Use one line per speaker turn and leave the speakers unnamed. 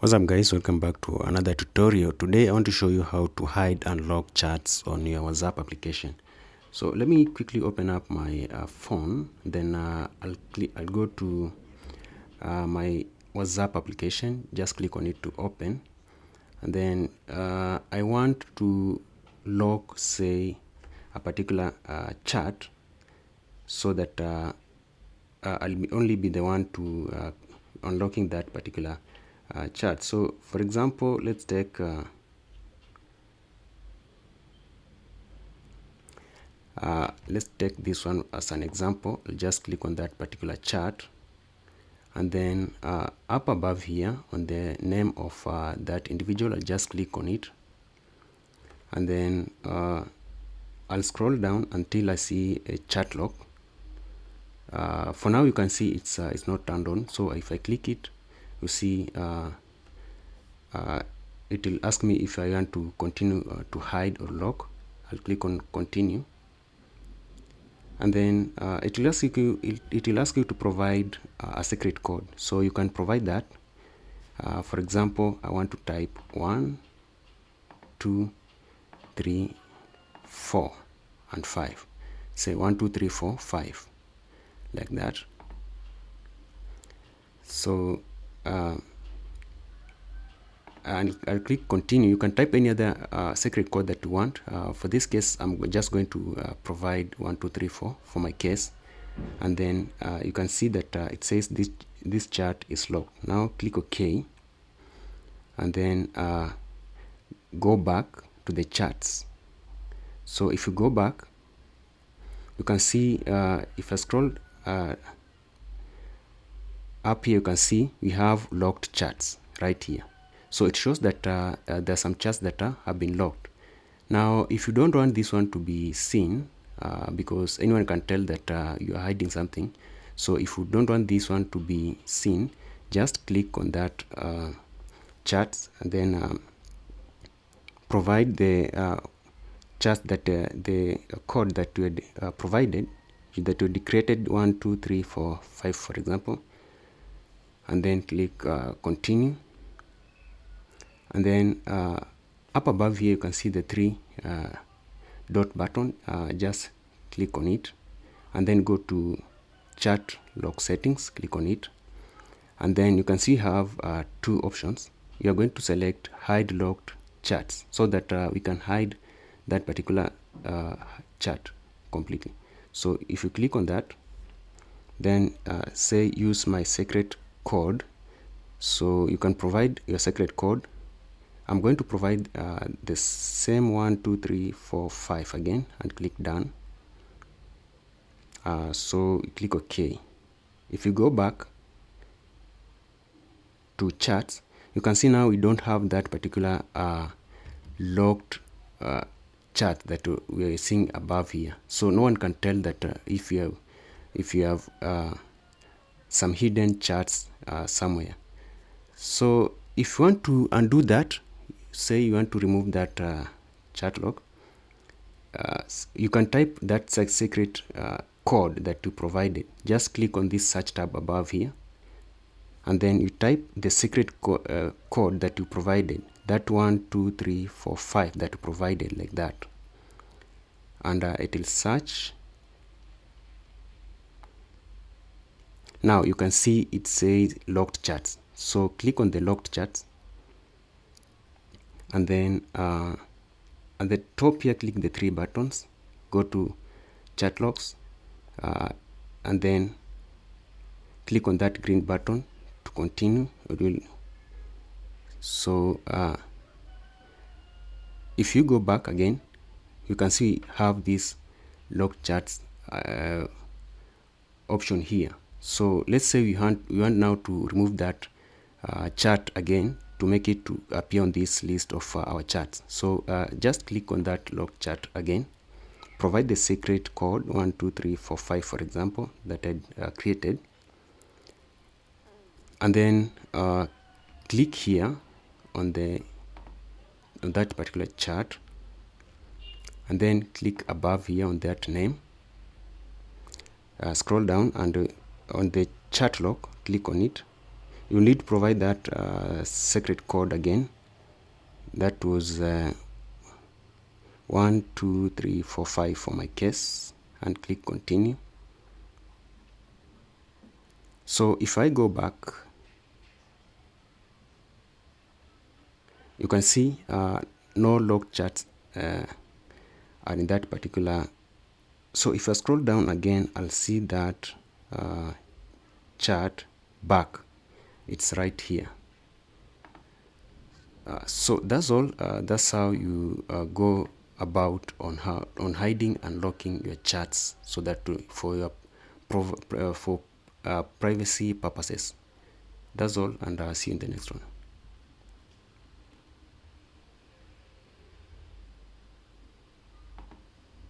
What's up guys, welcome back to another tutorial. Today I want to show you how to hide and lock chats on your WhatsApp application. So let me quickly open up my phone, then I'll go to my WhatsApp application, just click on it to open, and then I want to lock, say, a particular chat, so that I'll only be the one to unlocking that particular chat. So for example, let's take this one as an example. I'll just click on that particular chat, and then up above here on the name of that individual, I'll just click on it, and then I'll scroll down until I see a chat lock. For now you can see it's not turned on, so if I click it, you see it will ask me if I want to continue to hide or lock. I'll click on continue, and then it will ask you to provide a secret code, so you can provide that. For example, I want to type 1 2 3 4 and 5. Say 1 2 3 4 5, like that. So and I'll click continue. You can type any other secret code that you want. For this case, I'm just going to provide 1 2 3 4 for my case, and then you can see that it says this chat is locked. Now click OK, and then go back to the chats. So if you go back, you can see if I scroll up here, you can see we have locked chats right here. So it shows that there are some chats that have been locked. Now if you don't want this one to be seen, because anyone can tell that you are hiding something, so if you don't want this one to be seen, just click on that chats, and then provide the chat that the code that you had provided, that you created 1 2 3 4 5 for example, and then click continue, and then up above here you can see the 3 dot button. Just click on it, and then go to chat lock settings, click on it, and then you can see you have 2 options. You are going to select hide locked chats, so that we can hide that particular chat completely. So if you click on that, then say use my secret code, so you can provide your secret code. I'm going to provide the same 1 2 3 4 5 again, and click done. So click OK. If you go back to chats, you can see now we don't have that particular locked chat that we are seeing above here. So no one can tell that if you have some hidden chats somewhere. So if you want to undo that, say you want to remove that chat log, you can type that secret code that you provided. Just click on this search tab above here, and then you type the secret code that you provided, that 1 2 3 4 5 that you provided, like that, and it will search. Now you can see it says locked chats, so click on the locked chats, and then at the top here, click the 3 buttons, go to chat logs, and then click on that green button to continue. So if you go back again, you can see have this locked chats option here. So let's say we want now to remove that chat again, to make it to appear on this list of our chats. So just click on that locked chat again, provide the secret code 1 2 3 4 5 for example that I created, and then click here on that particular chat, and then click above here on that name, scroll down, and on the chat log, click on it. You need to provide that secret code again. That was 1 2 3 4 5 for my case, and click continue. So if I go back, you can see no locked chats are in that particular. So if I scroll down again, I'll see that chat back. It's right here. So that's all. That's how you go about on hiding and locking your chats, so that for your for privacy purposes. That's all, and see you in the next one.